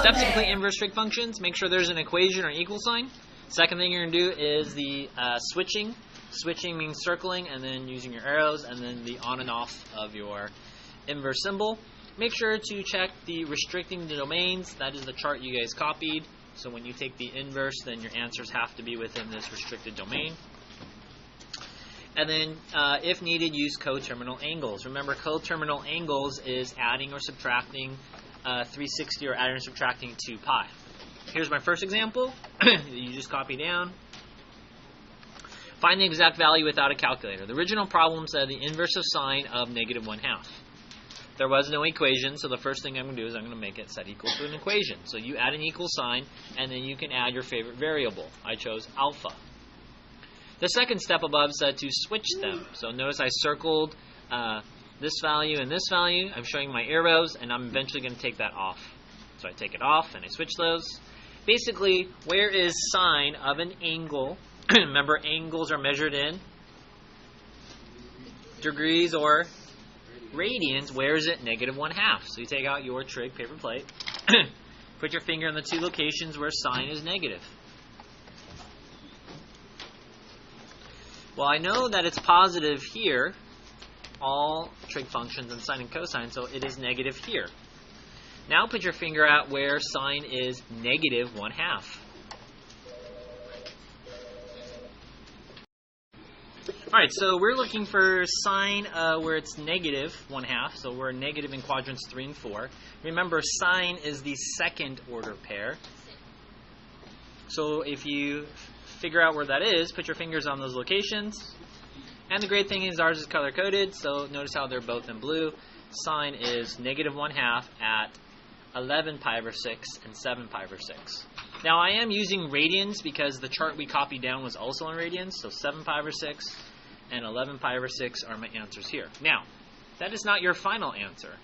Steps to complete inverse trig functions. Make sure there's an equation or equal sign. Second thing you're going to do is the switching. Switching means circling and then using your arrows and then the on and off of your inverse symbol. Make sure to check the restricting the domains. That is the chart you guys copied. So when you take the inverse, then your answers have to be within this restricted domain. And then, if needed, use coterminal angles. Remember, coterminal angles is adding or subtracting 360 or adding or subtracting 2 pi. Here's my first example. You just copy down. Find the exact value without a calculator. The original problem said the inverse of sine of -1/2. There was no equation, so the first thing I'm going to do is I'm going to make it set equal to an equation. So you add an equal sign, and then you can add your favorite variable. I chose alpha. The second step above said to switch them. So notice I circled this value and this value. I'm showing my arrows, and I'm eventually going to take that off. So I take it off, and I switch those. Basically, where is sine of an angle? Remember, angles are measured in degrees or radians. Where is it? -1/2. So you take out your trig paper plate, put your finger in the 2 locations where sine is negative. Well, I know that it's positive here, all trig functions and sine and cosine, so it is negative here. Now put your finger out where sine is -1/2. Alright, so we're looking for sine where it's -1/2, so we're negative in quadrants 3 and 4. Remember, sine is the second order pair. So if you figure out where that is, put your fingers on those locations. And the great thing is ours is color-coded, so notice how they're both in blue. Sine is -1/2 at 11 pi over 6 and 7 pi over 6. Now I am using radians because the chart we copied down was also in radians, so 7 pi over 6 and 11 pi over 6 are my answers here. Now, that is not your final answer.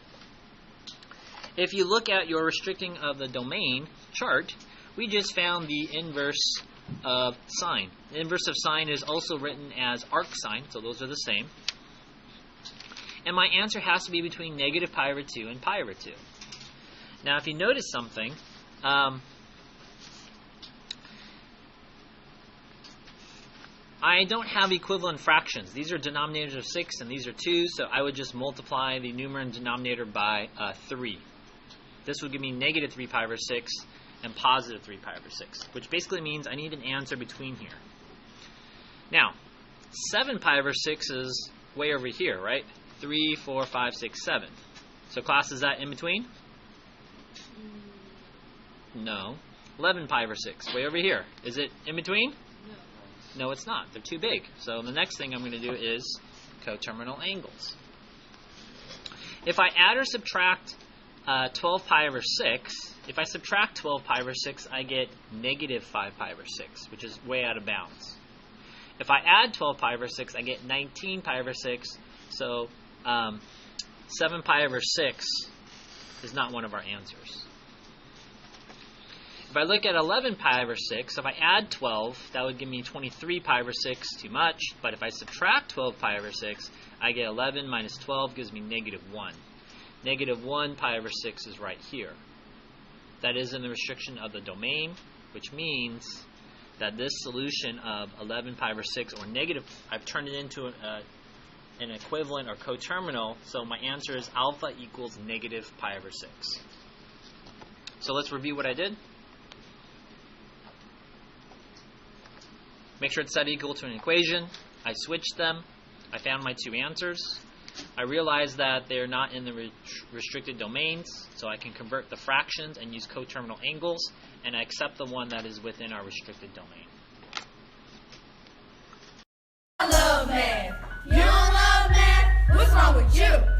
If you look at your restricting of the domain chart, we just found the inverse of sine. The inverse of sine is also written as arc sine, so those are the same. And my answer has to be between -pi over 2 and pi over 2. Now, if you notice something, I don't have equivalent fractions. These are denominators of 6 and these are 2, so I would just multiply the numerator and denominator by 3. This would give me -3 pi over 6 and +3 pi over 6, which basically means I need an answer between here. Now, 7 pi over 6 is way over here, right? 3, 4, 5, 6, 7. So class, is that in between? No. 11 pi over 6, way over here. Is it in between? No, it's not. They're too big. So the next thing I'm going to do is coterminal angles. If I add or subtract 12 pi over 6, if I subtract 12 pi over 6, I get -5 pi over 6, which is way out of bounds. If I add 12 pi over 6, I get 19 pi over 6, so 7 pi over 6 is not one of our answers. If I look at 11 pi over 6, if I add 12, that would give me 23 pi over 6, too much. But if I subtract 12 pi over 6, I get 11 minus 12 gives me -1. -1 pi over 6 is right here. That is in the restriction of the domain, which means that this solution of 11 pi over 6, or negative, I've turned it into an equivalent or coterminal, so my answer is alpha equals -pi over 6. So let's review what I did. Make sure it's set equal to an equation. I switched them. I found my 2 answers. I realized that they're not in the restricted domains, so I can convert the fractions and use coterminal angles, and I accept the one that is within our restricted domain. I love math. You don't love math? What's wrong with you?